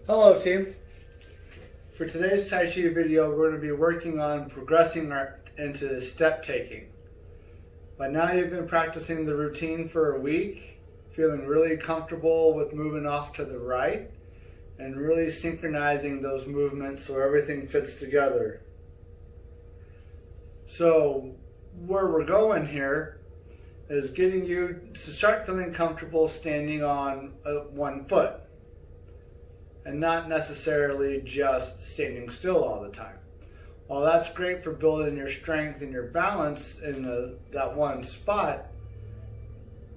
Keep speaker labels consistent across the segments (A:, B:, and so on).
A: Hello team. For today's Tai Chi video, we're going to be working on progressing into step taking. By now you've been practicing the routine for a week, feeling really comfortable with moving off to the right and really synchronizing those movements so everything fits together. So where we're going here is getting you to start feeling comfortable standing on one foot, and not necessarily just standing still all the time. While that's great for building your strength and your balance in that one spot,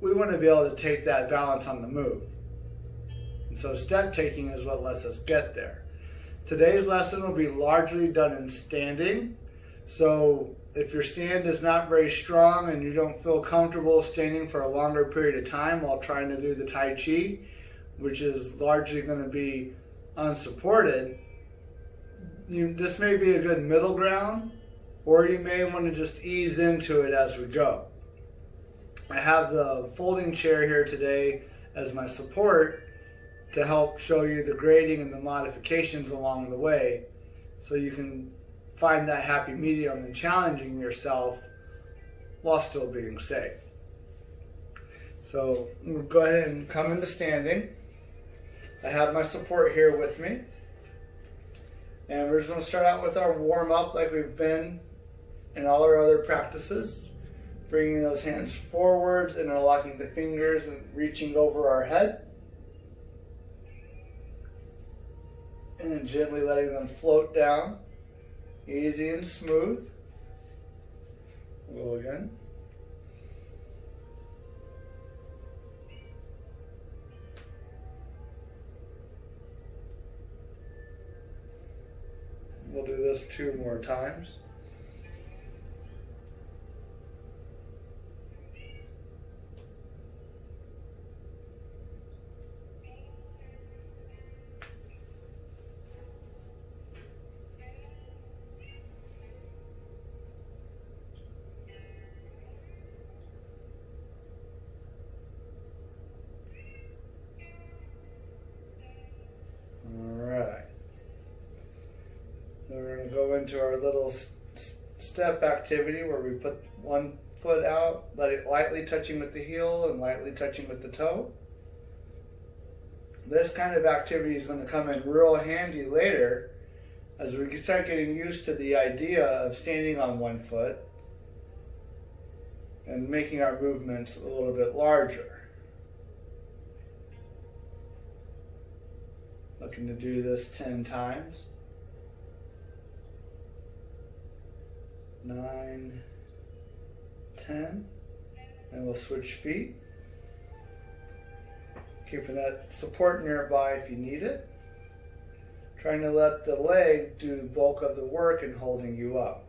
A: we want to be able to take that balance on the move. And so step taking is what lets us get there. Today's lesson will be largely done in standing. So if your stand is not very strong and you don't feel comfortable standing for a longer period of time while trying to do the Tai Chi, which is largely going to be unsupported, this may be a good middle ground, or you may want to just ease into it as we go. I have the folding chair here today as my support to help show you the grading and the modifications along the way, so you can find that happy medium in challenging yourself while still being safe. So we'll go ahead and come into standing. I have my support here with me. And we're just going to start out with our warm-up like we've been in all our other practices. Bringing those hands forwards, interlocking the fingers and reaching over our head. And then gently letting them float down. Easy and smooth. We'll go again. We'll do this 2 more times. We're going to go into our little step activity where we put one foot out, let it lightly touching with the heel and lightly touching with the toe. This kind of activity is going to come in real handy later as we start getting used to the idea of standing on one foot and making our movements a little bit larger. Looking to do this 10 times. 9, 10, and we'll switch feet. Keeping that support nearby if you need it. Trying to let the leg do the bulk of the work and holding you up.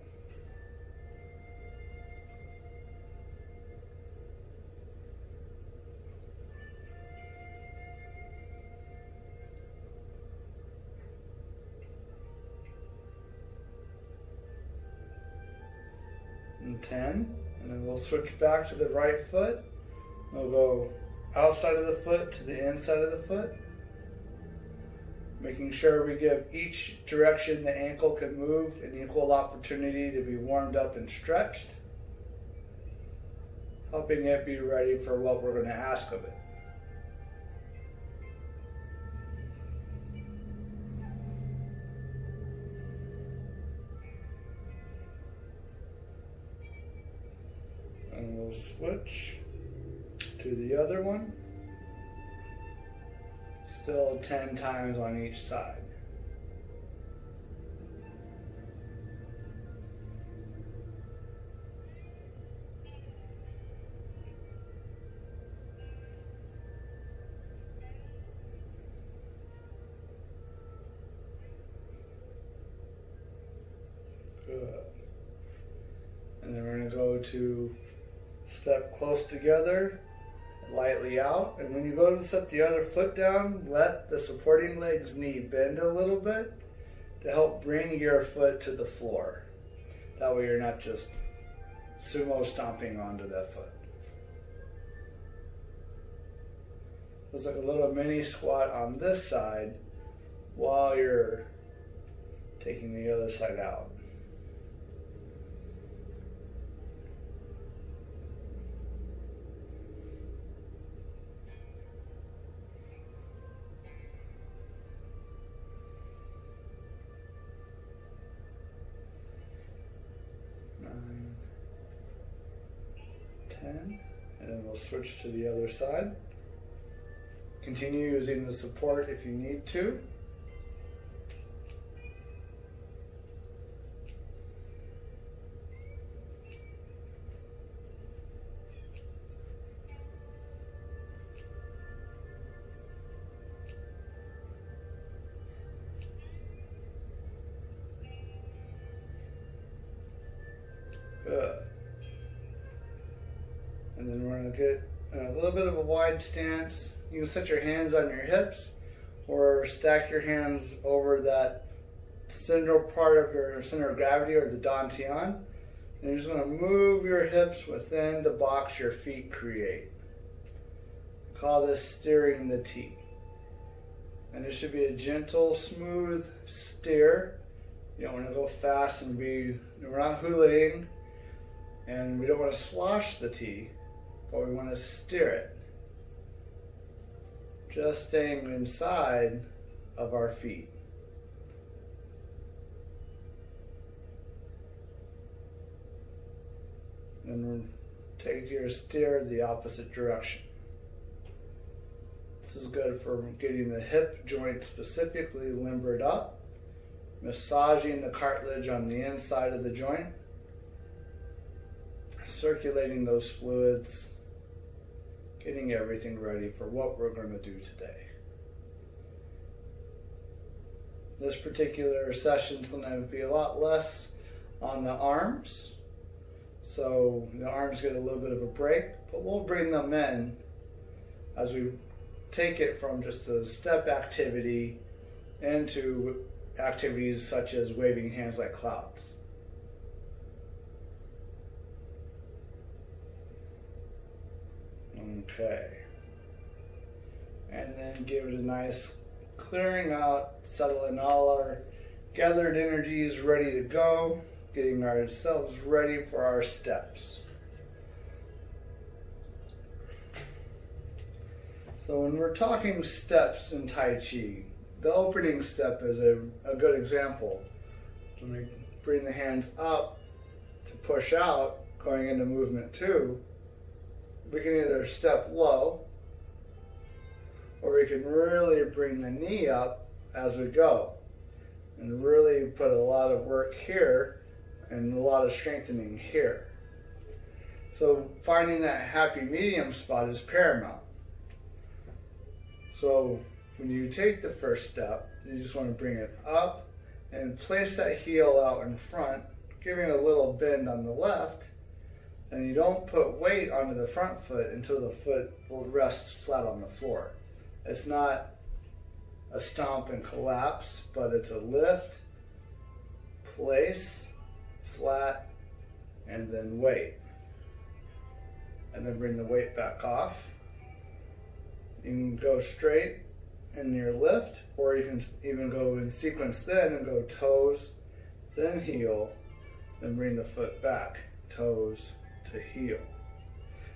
A: And 10, and then we'll switch back to the right foot. We'll go outside of the foot to the inside of the foot, making sure we give each direction the ankle can move an equal opportunity to be warmed up and stretched, helping it be ready for what we're going to ask of it. And we'll switch to the other one. Still 10 times on each side. Good. And then we're going to go to step close together, lightly out, and when you go to set the other foot down, let the supporting leg's knee bend a little bit to help bring your foot to the floor. That way you're not just sumo stomping onto that foot. It's like a little mini squat on this side while you're taking the other side out. And then we'll switch to the other side. Continue using the support if you need to. Good. And then we're going to get a little bit of a wide stance. You can set your hands on your hips or stack your hands over that central part of your center of gravity, or the dantian. And you're just going to move your hips within the box your feet create. Call this steering the T. And it should be a gentle, smooth steer. You don't want to go fast and we're not hulaing. And we don't want to slosh the T, but we want to steer it. Just staying inside of our feet. And take your steer the opposite direction. This is good for getting the hip joint specifically limbered up, massaging the cartilage on the inside of the joint, circulating those fluids, getting everything ready for what we're going to do today. This particular session is going to be a lot less on the arms, so the arms get a little bit of a break, but we'll bring them in as we take it from just a step activity into activities such as waving hands like clouds. Okay. And then give it a nice clearing out, settling all our gathered energies ready to go, getting ourselves ready for our steps. So when we're talking steps in Tai Chi, the opening step is a good example. When we bring the hands up to push out, going into movement 2, we can either step low, or we can really bring the knee up as we go and really put a lot of work here and a lot of strengthening here. So finding that happy medium spot is paramount. So when you take the first step, you just want to bring it up and place that heel out in front, giving it a little bend on the left. And you don't put weight onto the front foot until the foot will rest flat on the floor. It's not a stomp and collapse, but it's a lift, place, flat, and then weight. And then bring the weight back off. You can go straight in your lift, or you can even go in sequence then and go toes, then heel, then bring the foot back, toes to heel,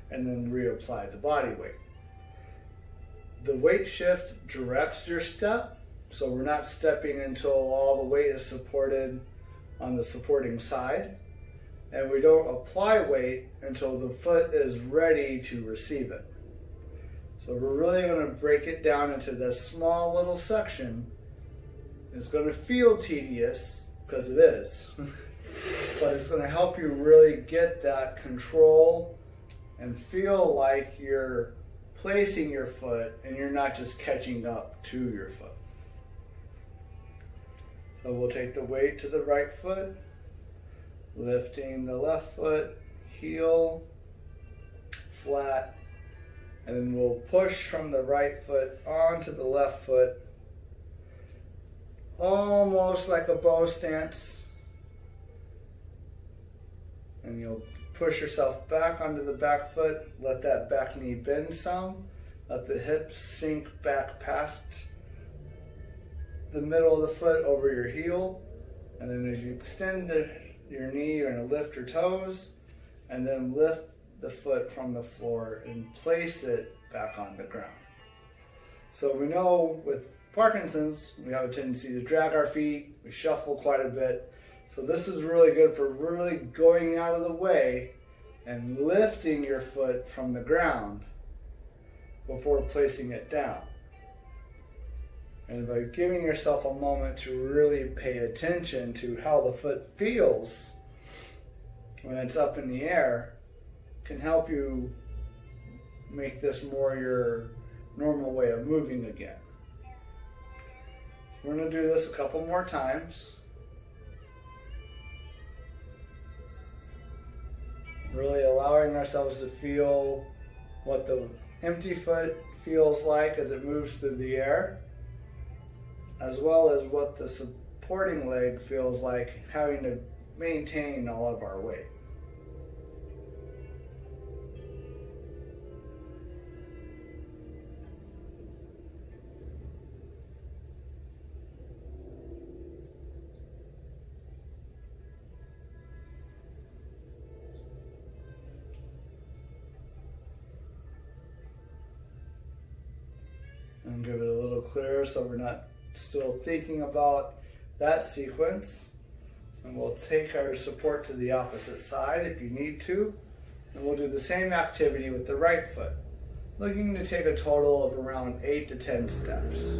A: and then reapply the body weight. The weight shift directs your step, so we're not stepping until all the weight is supported on the supporting side, and we don't apply weight until the foot is ready to receive it. So we're really going to break it down into this small little section. It's going to feel tedious, because it is, but it's going to help you really get that control and feel like you're placing your foot and you're not just catching up to your foot. So we'll take the weight to the right foot, lifting the left foot, heel, flat, and then we'll push from the right foot onto the left foot, almost like a bow stance. And you'll push yourself back onto the back foot, let that back knee bend some, let the hips sink back past the middle of the foot over your heel, and then as you extend your knee, you're going to lift your toes, and then lift the foot from the floor and place it back on the ground. So we know with Parkinson's, we have a tendency to drag our feet, we shuffle quite a bit. So this is really good for really going out of the way and lifting your foot from the ground before placing it down. And by giving yourself a moment to really pay attention to how the foot feels when it's up in the air, can help you make this more your normal way of moving again. We're going to do this a couple more times. Really allowing ourselves to feel what the empty foot feels like as it moves through the air, as well as what the supporting leg feels like having to maintain all of our weight. And give it a little clearer so we're not still thinking about that sequence. And we'll take our support to the opposite side if you need to. And we'll do the same activity with the right foot, looking to take a total of around 8 to 10 steps.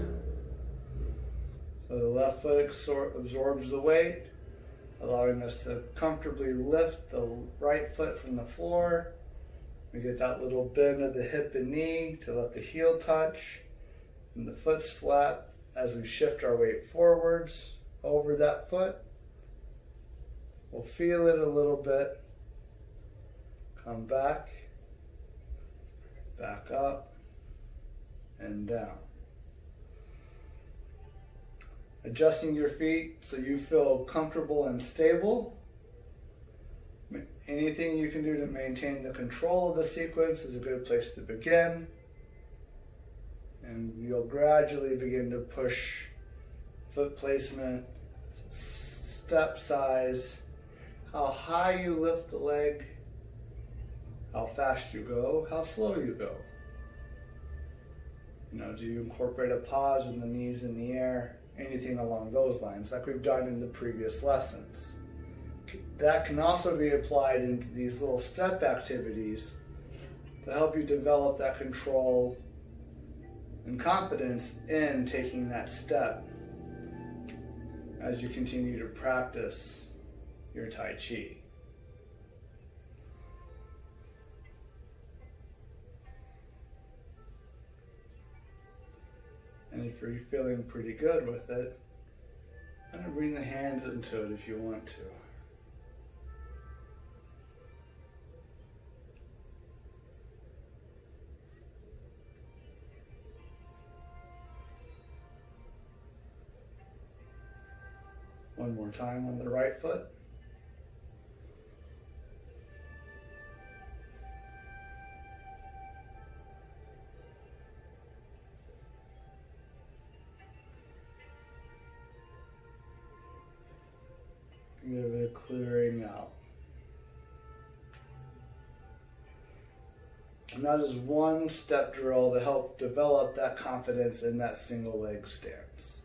A: So the left foot absorbs the weight, allowing us to comfortably lift the right foot from the floor. We get that little bend of the hip and knee to let the heel touch. And the foot's flat as we shift our weight forwards over that foot. We'll feel it a little bit. Come back, back up, and down. Adjusting your feet so you feel comfortable and stable. Anything you can do to maintain the control of the sequence is a good place to begin. And you'll gradually begin to push foot placement, step size, how high you lift the leg, how fast you go, how slow you go. Do you incorporate a pause with the knees in the air? Anything along those lines, like we've done in the previous lessons. That can also be applied into these little step activities to help you develop that control and confidence in taking that step as you continue to practice your Tai Chi. And if you're feeling pretty good with it, I'm going to bring the hands into it if you want to. One more time on the right foot. Give it a clearing out. And that is one step drill to help develop that confidence in that single leg stance.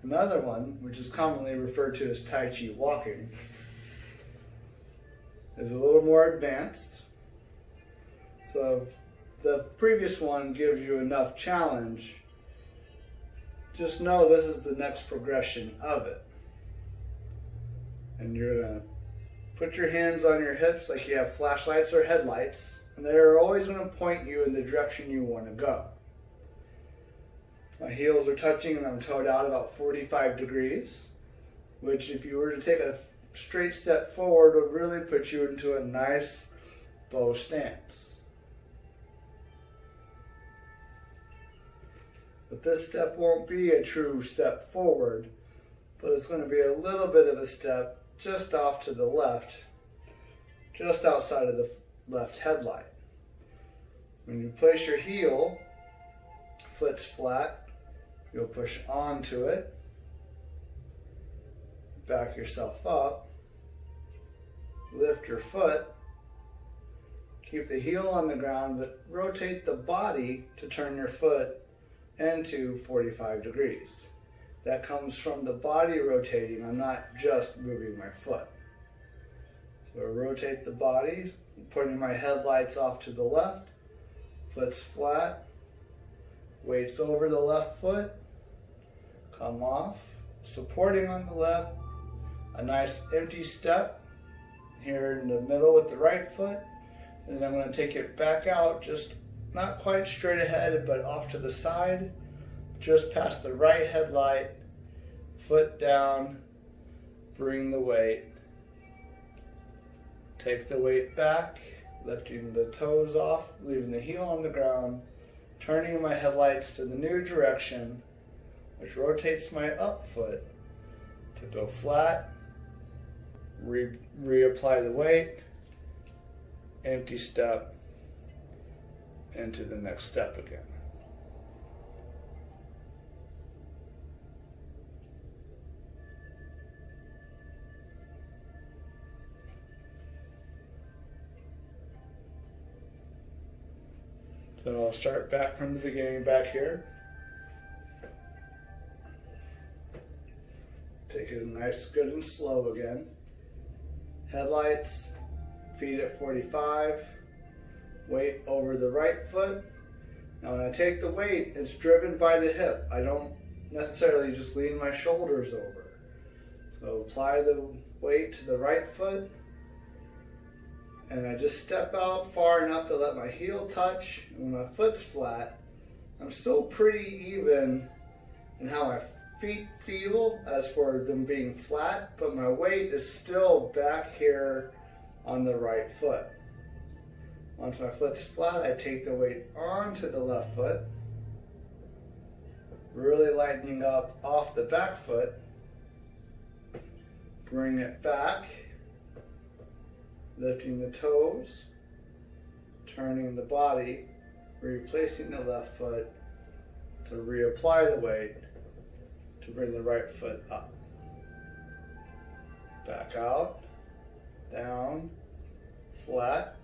A: Another one, which is commonly referred to as Tai Chi Walking, is a little more advanced. So the previous one gives you enough challenge. Just know this is the next progression of it. And you're going to put your hands on your hips like you have flashlights or headlights, and they're always going to point you in the direction you want to go. My heels are touching and I'm toed out about 45 degrees, which if you were to take a straight step forward would really put you into a nice bow stance. But this step won't be a true step forward, but it's going to be a little bit of a step just off to the left, just outside of the left headlight. When you place your heel, foot's flat, You'll push onto it, back yourself up, lift your foot, keep the heel on the ground, but rotate the body to turn your foot into 45 degrees. That comes from the body rotating. I'm not just moving my foot. So I rotate the body, putting my headlights off to the left, foot's flat, weights over the left foot, come off, supporting on the left, a nice empty step here in the middle with the right foot, and then I'm going to take it back out, just not quite straight ahead, but off to the side, just past the right headlight, foot down, bring the weight, take the weight back, lifting the toes off, leaving the heel on the ground, turning my headlights to the new direction, which rotates my up foot to go flat, reapply the weight, empty step, into the next step again. So I'll start back from the beginning back here. Take it nice, good and slow again. Headlights, feet at 45, weight over the right foot. Now when I take the weight, it's driven by the hip. I don't necessarily just lean my shoulders over. So apply the weight to the right foot, and I just step out far enough to let my heel touch. And when my foot's flat, I'm still pretty even in how my feet feel as for them being flat, but my weight is still back here on the right foot. Once my foot's flat, I take the weight onto the left foot, really lightening up off the back foot, bring it back, lifting the toes, turning the body, replacing the left foot to reapply the weight to bring the right foot up. Back out, down, flat.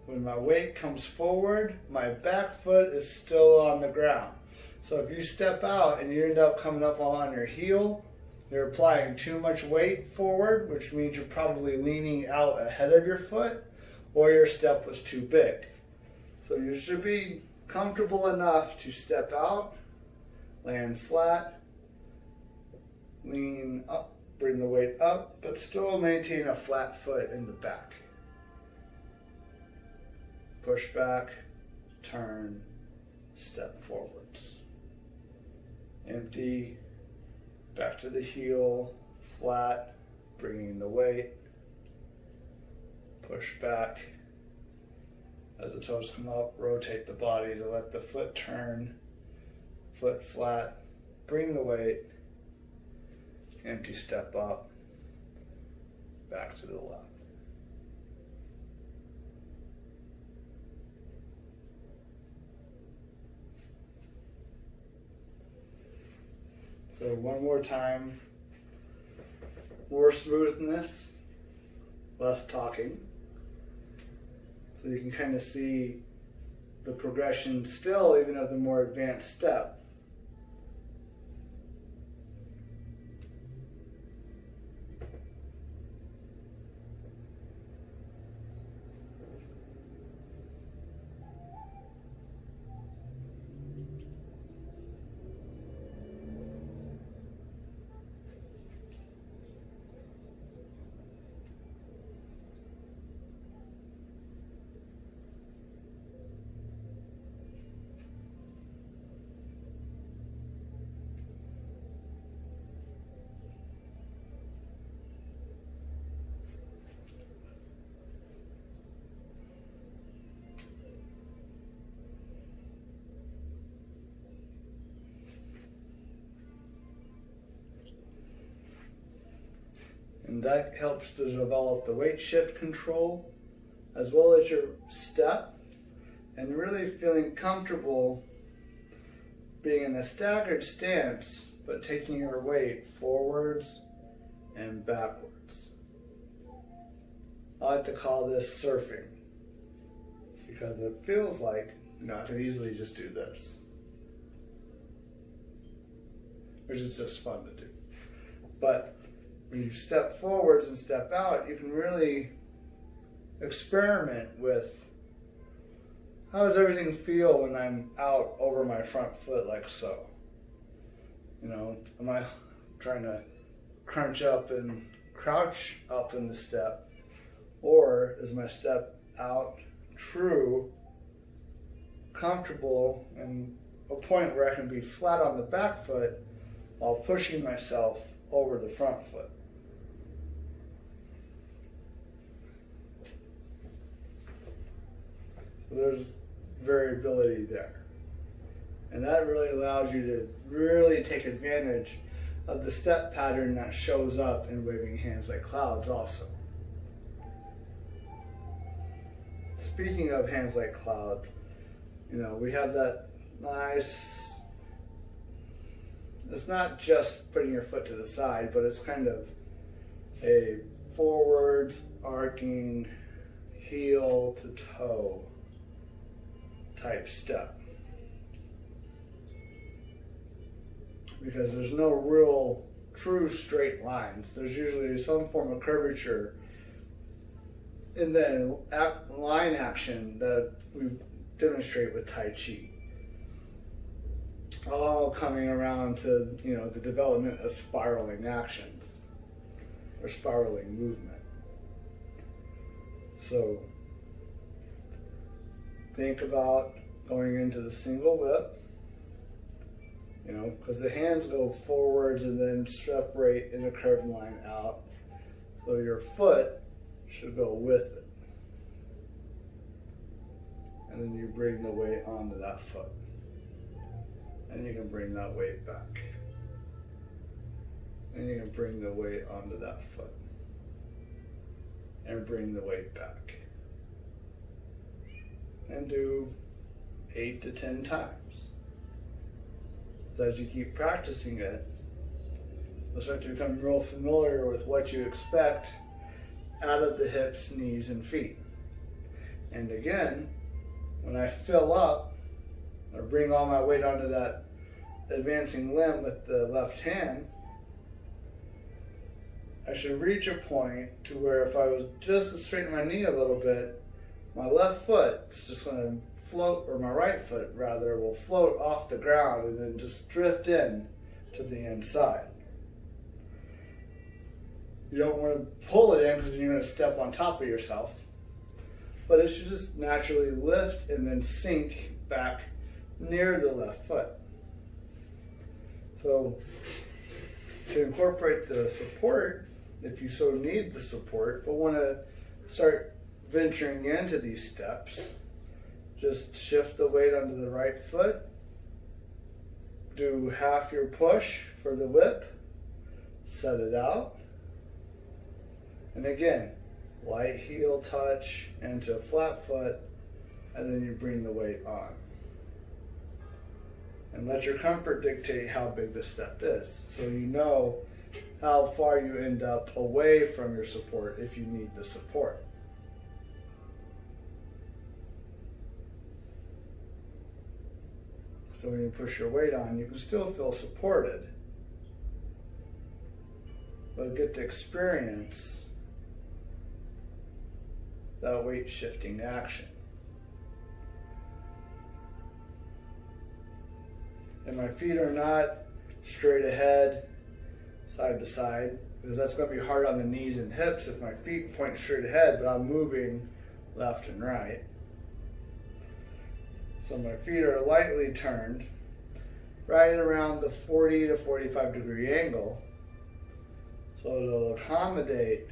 A: When my weight comes forward, my back foot is still on the ground. So if you step out and you end up coming up on your heel, you're applying too much weight forward, which means you're probably leaning out ahead of your foot, or your step was too big. So you should be comfortable enough to step out, land flat, lean up, bring the weight up, but still maintain a flat foot in the back. Push back, turn, step forwards. Empty, back to the heel, flat, bringing the weight. Push back. As the toes come up, rotate the body to let the foot turn, foot flat, bring the weight. Empty step up, back to the left. So one more time, more smoothness, less talking. So you can kind of see the progression still, even of the more advanced step. And that helps to develop the weight shift control as well as your step, and really feeling comfortable being in a staggered stance, but taking your weight forwards and backwards. I like to call this surfing because it feels like, I could easily just do this, which is just fun to do. But when you step forwards and step out, you can really experiment with how does everything feel when I'm out over my front foot like so. Am I trying to crunch up and crouch up in the step, or is my step out true, comfortable, and a point where I can be flat on the back foot while pushing myself over the front foot? So there's variability there. And that really allows you to really take advantage of the step pattern that shows up in waving hands like clouds also. Speaking of hands like clouds, we have that nice, it's not just putting your foot to the side, but it's kind of a forwards arcing heel to toe type step. Because there's no real true straight lines. There's usually some form of curvature in the line action that we demonstrate with Tai Chi. All coming around to, the development of spiraling actions or spiraling movement. So think about going into the single whip, because the hands go forwards and then separate in a curved line out. So your foot should go with it. And then you bring the weight onto that foot. And you can bring that weight back. And you can bring the weight onto that foot. And bring the weight back. And do 8 to 10 times. So as you keep practicing it, you'll start to become real familiar with what you expect out of the hips, knees, and feet. And again, when I fill up or bring all my weight onto that advancing limb with the left hand, I should reach a point to where if I was just to straighten my knee a little bit, my left foot is just going to float, or my right foot rather, will float off the ground and then just drift in to the inside. You don't want to pull it in because you're going to step on top of yourself, but it should just naturally lift and then sink back near the left foot. So to incorporate the support, if you so need the support, but want to start venturing into these steps, just shift the weight onto the right foot, do half your push for the whip, set it out, and again, light heel touch into a flat foot, and then you bring the weight on. And let your comfort dictate how big the step is, so you know how far you end up away from your support if you need the support. So when you push your weight on, you can still feel supported, but get to experience that weight shifting action. And my feet are not straight ahead, side to side, because that's going to be hard on the knees and hips if my feet point straight ahead, but I'm moving left and right. So my feet are lightly turned, right around the 40 to 45 degree angle, so it'll accommodate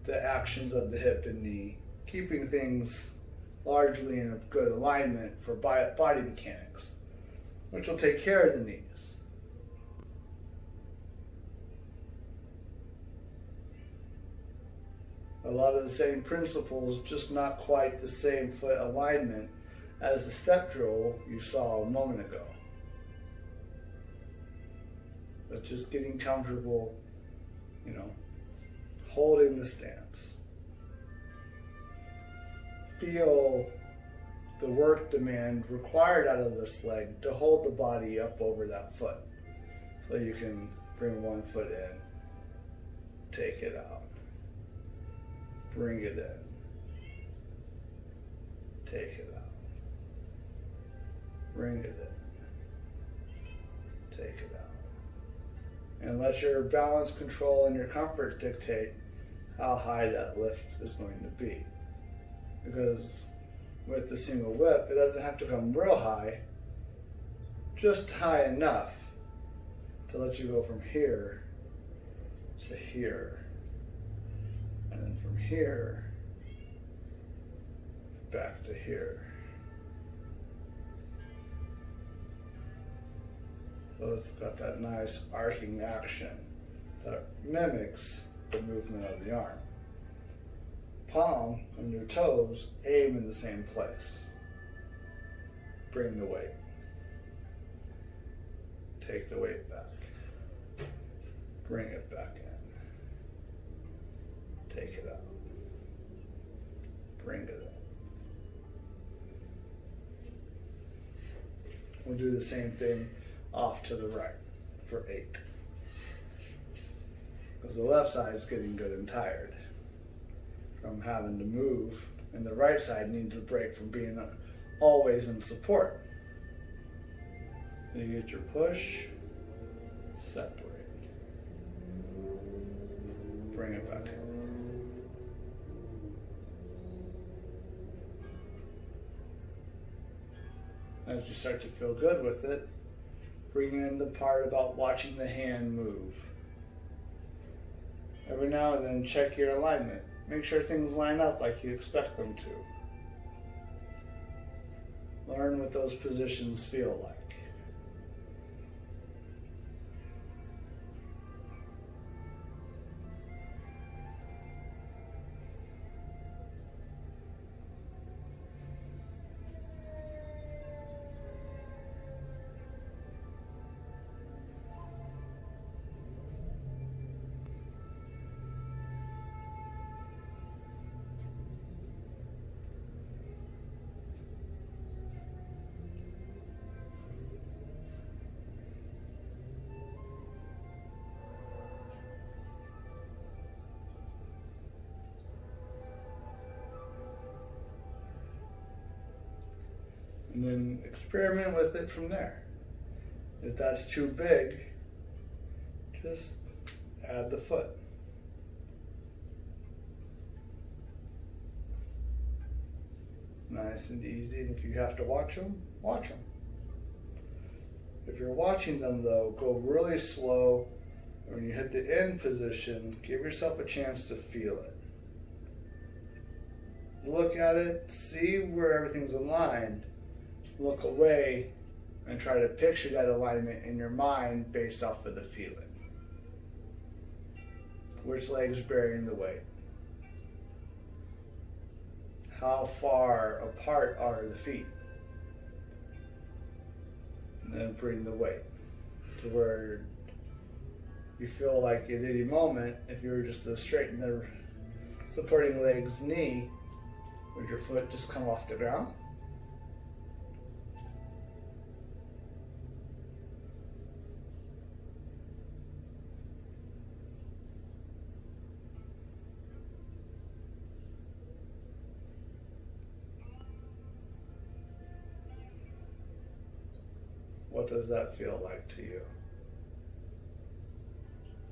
A: the actions of the hip and knee, keeping things largely in a good alignment for body mechanics, which will take care of the knees. A lot of the same principles, just not quite the same foot alignment as the step drill you saw a moment ago. but just getting comfortable, holding the stance. Feel the work demand required out of this leg to hold the body up over that foot. So you can bring one foot in, take it out, bring it in, take it out, bring it in, take it out. And let your balance control and your comfort dictate how high that lift is going to be. Because with the single whip, it doesn't have to come real high, just high enough to let you go from here to here, and then from here back to here. So it's got that nice arcing action that mimics the movement of the arm. Palm and your toes aim in the same place. Bring the weight. Take the weight back. Bring it back in. Take it out. Bring it in. We'll do the same thing off to the right for 8. Because the left side is getting good and tired from having to move, and the right side needs a break from being always in support. You get your push, separate, bring it back in. As you start to feel good with it, bring in the part about watching the hand move. Every now and then check your alignment. Make sure things line up like you expect them to. Learn what those positions feel like. And then experiment with it from there. If that's too big, just add the foot. Nice and easy. And if you have to watch them, watch them. If you're watching them though, go really slow. When you hit the end position, give yourself a chance to feel it. Look at it, see where everything's aligned. Look away and try to picture that alignment in your mind based off of the feeling. Which leg's bearing the weight? How far apart are the feet? And then bring the weight to where you feel like at any moment, if you were just to straighten the supporting leg's knee, would your foot just come off the ground? What does that feel like to you?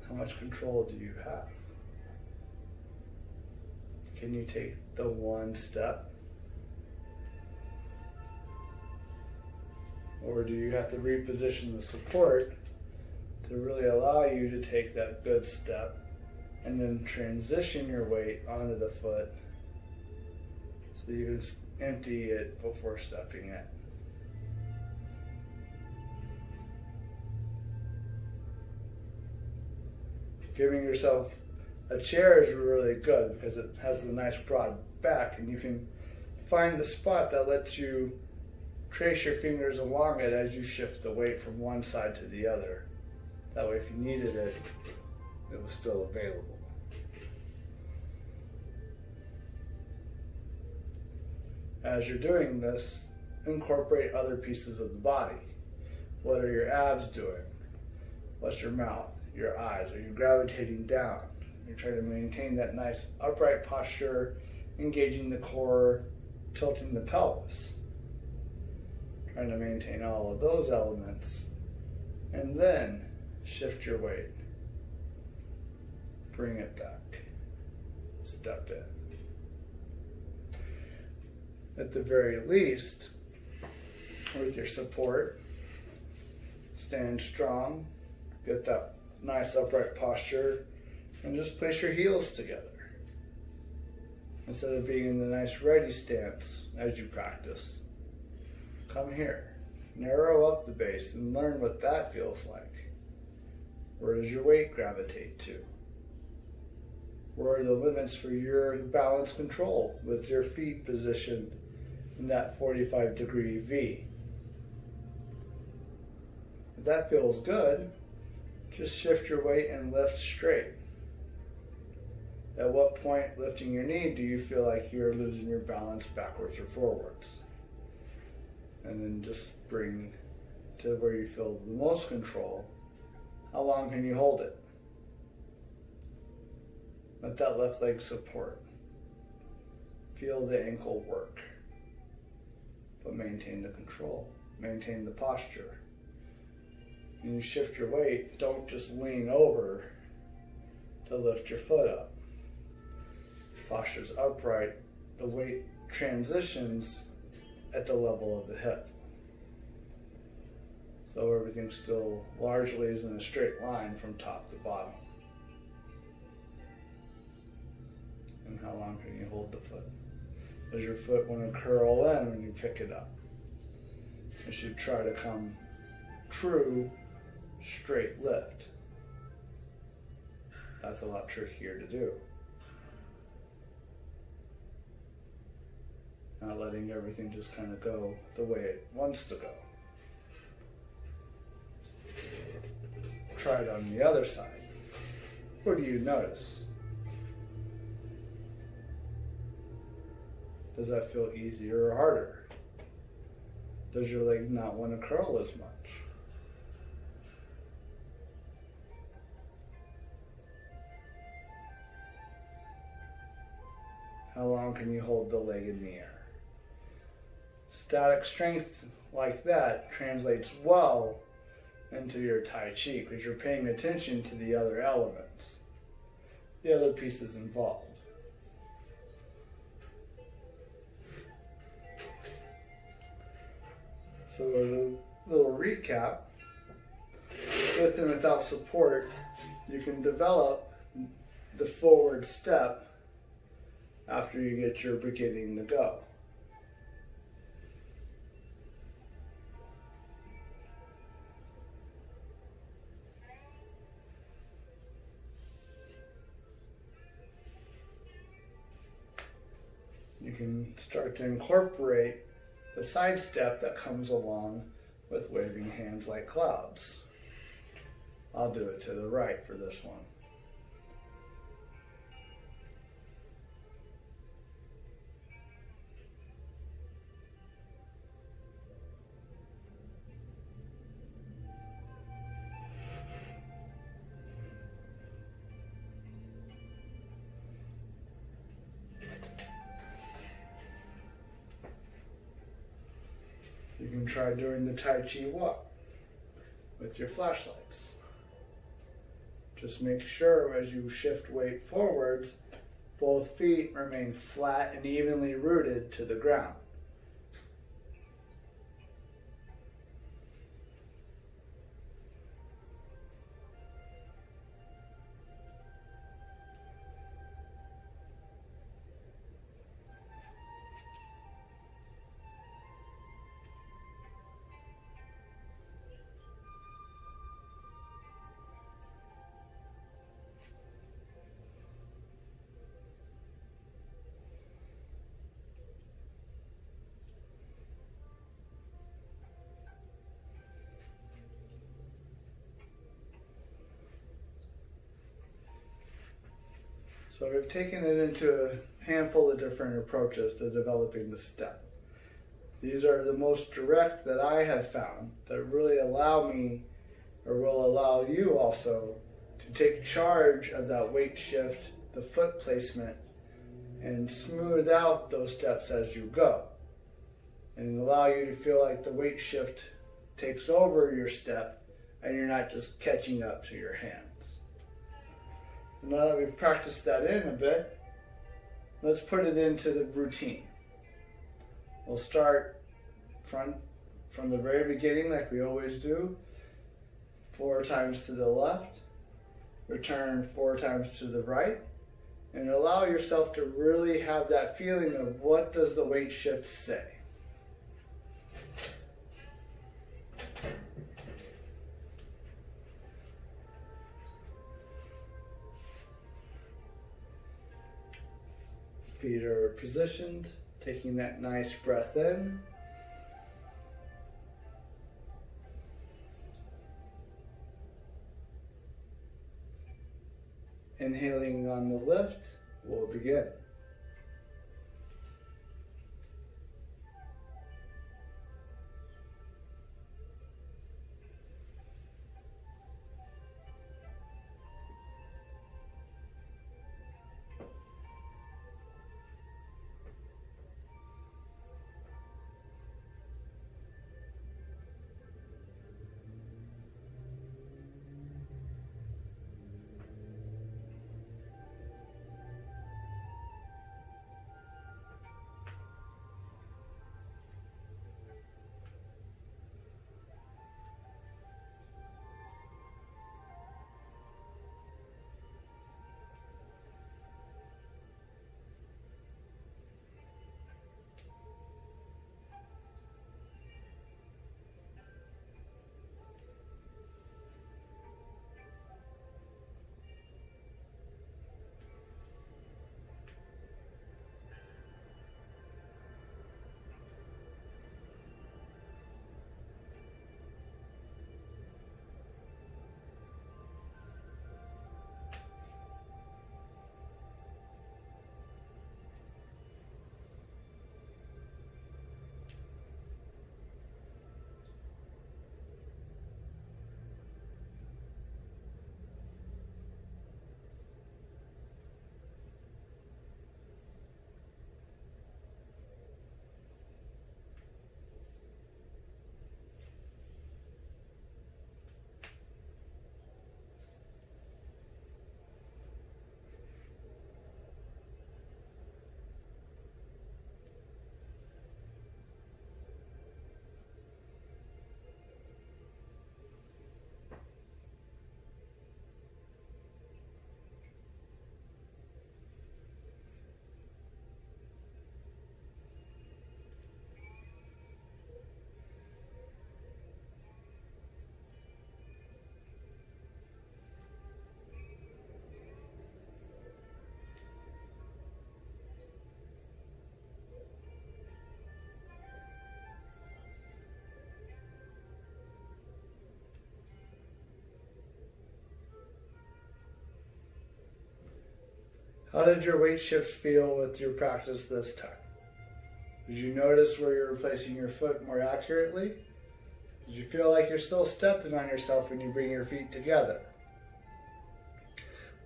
A: How much control do you have? Can you take the one step? Or do you have to reposition the support to really allow you to take that good step and then transition your weight onto the foot so you can empty it before stepping in? Giving yourself a chair is really good because it has the nice broad back, and you can find the spot that lets you trace your fingers along it as you shift the weight from one side to the other. That way if you needed it, it was still available. As you're doing this, incorporate other pieces of the body. What are your abs doing? What's your mouth? Your eyes? Are you gravitating down? You're trying to maintain that nice upright posture, engaging the core, tilting the pelvis. Trying to maintain all of those elements. And then shift your weight. Bring it back. Step in. At the very least, with your support, stand strong, get that nice upright posture, and just place your heels together. Instead of being in the nice ready stance as you practice. Come here, narrow up the base and learn what that feels like. Where does your weight gravitate to? Where are the limits for your balance control with your feet positioned in that 45-degree V? If that feels good, just shift your weight and lift straight. At what point lifting your knee do you feel like you're losing your balance backwards or forwards? And then just bring to where you feel the most control. How long can you hold it? Let that left leg support. Feel the ankle work. But maintain the control. Maintain the posture. When you shift your weight, don't just lean over to lift your foot up. Posture's upright. The weight transitions at the level of the hip. So everything still largely is in a straight line from top to bottom. And how long can you hold the foot? Does your foot want to curl in when you pick it up? It should try to come true, straight lift. That's a lot trickier to do. Not letting everything just kind of go the way it wants to go. Try it on the other side. What do you notice? Does that feel easier or harder? Does your leg not want to curl as much? How long can you hold the leg in the air? Static strength like that translates well into your Tai Chi because you're paying attention to the other elements, the other pieces involved. So a little recap, with and without support, you can develop the forward step after you get your beginning to go. You can start to incorporate the side step that comes along with waving hands like clouds. I'll do it to the right for this one. You can try doing the Tai Chi Walk with your flashlights. Just make sure as you shift weight forwards, both feet remain flat and evenly rooted to the ground. So we've taken it into a handful of different approaches to developing the step. These are the most direct that I have found that really allow me, or will allow you also, to take charge of that weight shift, the foot placement, and smooth out those steps as you go. And allow you to feel like the weight shift takes over your step and you're not just catching up to your hands. Now that we've practiced that in a bit, let's put it into the routine. We'll start from the very beginning like we always do. 4 times to the left, return 4 times to the right, and allow yourself to really have that feeling of what does the weight shift say. Feet are positioned, taking that nice breath in. Inhaling on the lift, we'll begin. How did your weight shift feel with your practice this time? Did you notice where you're placing your foot more accurately? Did you feel like you're still stepping on yourself when you bring your feet together?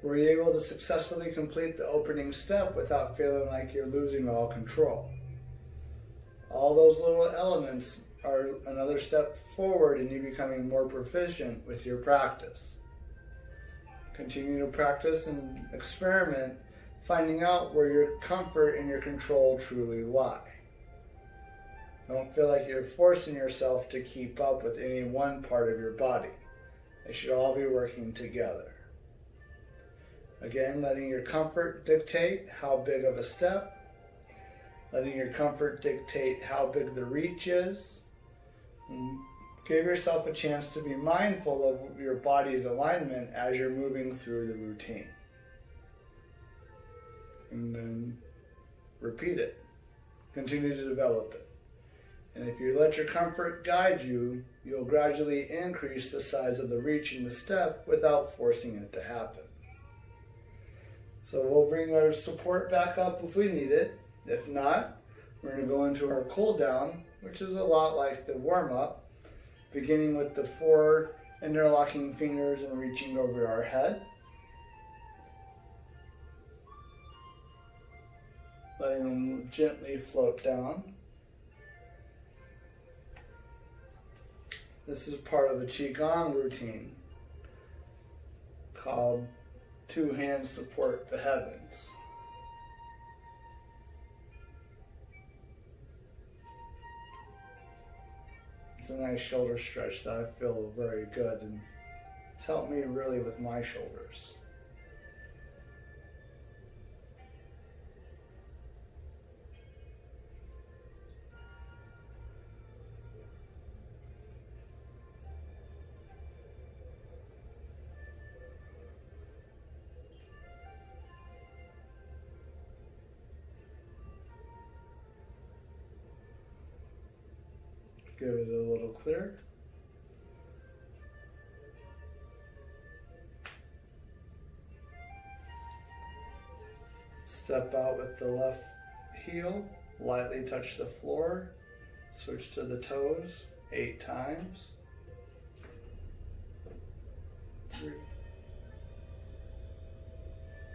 A: Were you able to successfully complete the opening step without feeling like you're losing all control? All those little elements are another step forward in you becoming more proficient with your practice. Continue to practice and experiment, finding out where your comfort and your control truly lie. Don't feel like you're forcing yourself to keep up with any one part of your body. They should all be working together. Again, letting your comfort dictate how big of a step, letting your comfort dictate how big the reach is. And give yourself a chance to be mindful of your body's alignment as you're moving through the routine. And then repeat it. Continue to develop it. And if you let your comfort guide you, you'll gradually increase the size of the reach in the step without forcing it to happen. So we'll bring our support back up if we need it. If not, we're going to go into our cool down, which is a lot like the warm up, beginning with the 4 interlocking fingers and reaching over our head. Letting them gently float down. This is part of the Qigong routine called 2 hands support the heavens. It's a nice shoulder stretch that I feel very good, and it's helped me really with my shoulders. Give it a little clear. Step out with the left heel, lightly touch the floor, switch to the toes 8 times. 3,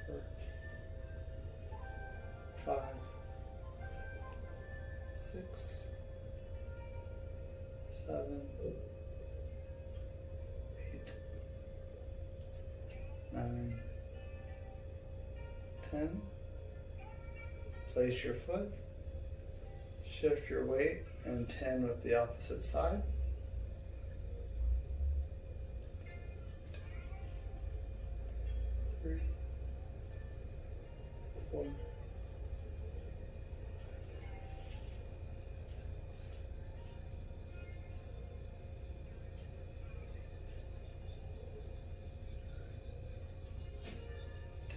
A: 4, 5, 6, 7, 8, 9, 10. Place your foot, shift your weight, and 10 with the opposite side. 2, 3, 4,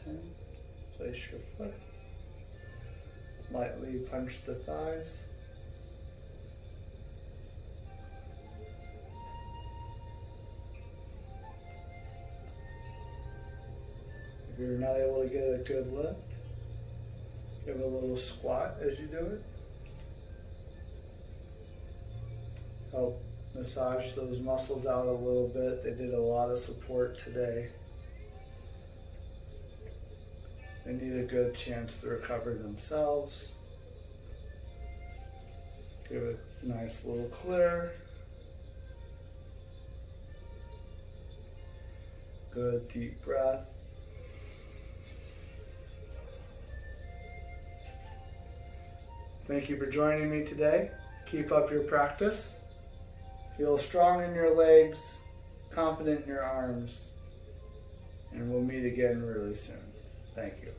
A: 10. Place your foot. Lightly punch the thighs. If you're not able to get a good lift, give a little squat as you do it. Help massage those muscles out a little bit. They did a lot of support today. They need a good chance to recover themselves. Give it a nice little clear. Good deep breath. Thank you for joining me today. Keep up your practice. Feel strong in your legs, confident in your arms, and we'll meet again really soon. Thank you.